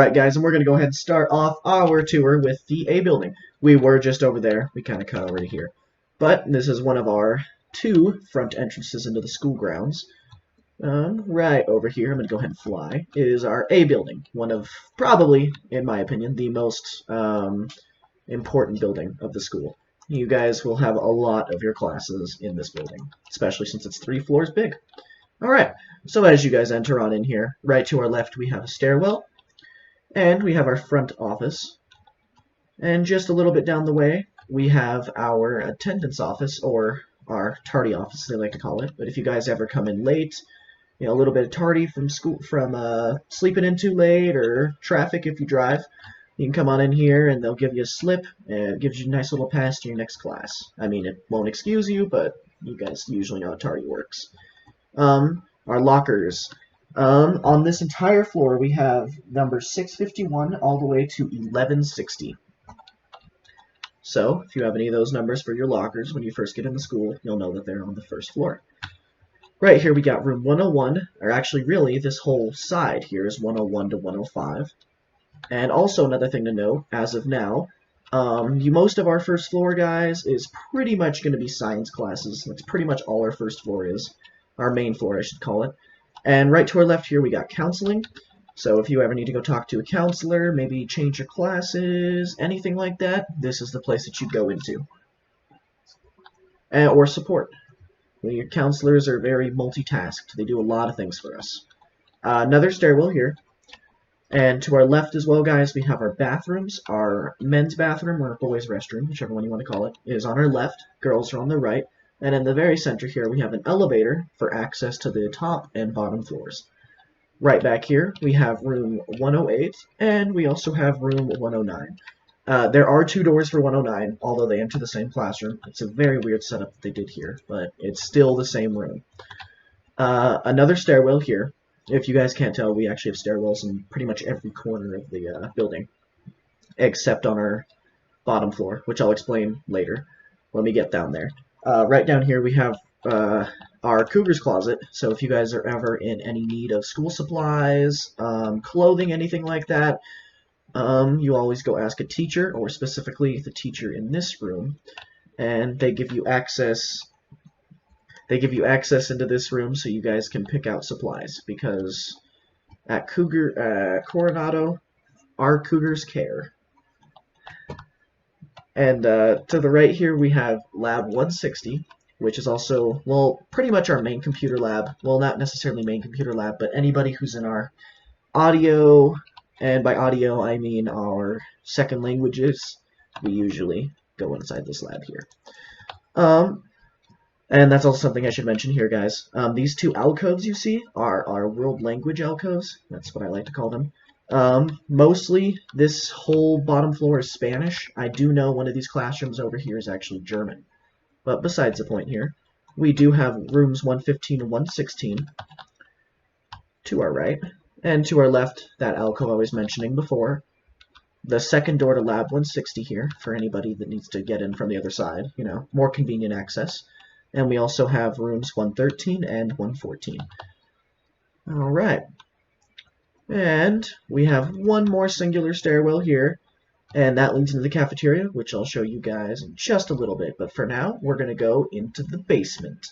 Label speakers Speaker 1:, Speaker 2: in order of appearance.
Speaker 1: Alright guys, and we're going to go ahead and start off our tour with the A building. We were just over there. We kind of cut over to here. But this is one of our two front entrances into the school grounds. Right over here, I'm going to go ahead and fly, is our A building. One of, probably, in my opinion, the most important building of the school. You guys will have a lot of your classes in this building, especially since it's 3 floors big. Alright, so as you guys enter on in here, right to our left we have a stairwell. And we have our front office. And just a little bit down the way, we have our attendance office, or our tardy office, they like to call it. But if you guys ever come in late, a little bit of tardy from school, from sleeping in too late, or traffic if you drive, you can come on in here and they'll give you a slip, and it gives you a nice little pass to your next class. I mean, it won't excuse you, but you guys usually know how tardy works. Our lockers. On this entire floor, we have numbers 651 all the way to 1160. So, if you have any of those numbers for your lockers when you first get into school, you'll know that they're on the first floor. Right here, we got room 101, or actually, really, this whole side here is 101 to 105. And also, another thing to note, as of now, most of our first floor, guys, is pretty much going to be science classes. That's pretty much all our first floor is. Our main floor, I should call it. And right to our left here, we got counseling. So if you ever need to go talk to a counselor, maybe change your classes, anything like that, this is the place that you go into. Or support. Your counselors are very multitasked. They do a lot of things for us. Another stairwell here. And to our left as well, guys, we have our bathrooms. Our men's bathroom, or boys' restroom, whichever one you want to call it, is on our left. Girls are on the right. And in the very center here, we have an elevator for access to the top and bottom floors. Right back here, we have room 108, and we also have room 109. There are 2 doors for 109, although they enter the same classroom. It's a very weird setup that they did here, but it's still the same room. Another stairwell here. If you guys can't tell, we actually have stairwells in pretty much every corner of the building, except on our bottom floor, which I'll explain later when we get down there. Right down here we have our Cougar's Closet, so if you guys are ever in any need of school supplies, clothing, anything like that, you always go ask a teacher, or specifically the teacher in this room, and they give you access into this room so you guys can pick out supplies, because at Coronado, our Cougars care. And to the right here, we have Lab 160, which is also, well, pretty much our main computer lab. Well, not necessarily main computer lab, but anybody who's in our audio, and by audio, I mean our second languages, we usually go inside this lab here. And that's also something I should mention here, guys. These 2 alcoves you see are our world language alcoves. That's what I like to call them. Mostly, this whole bottom floor is Spanish. I do know one of these classrooms over here is actually German. But besides the point here, we do have rooms 115 and 116 to our right. And to our left, that alcove I was mentioning before. The second door to Lab 160 here, for anybody that needs to get in from the other side. More convenient access. And we also have rooms 113 and 114. Alright. And we have one more singular stairwell here, and that leads into the cafeteria, which I'll show you guys in just a little bit. But for now, we're going to go into the basement.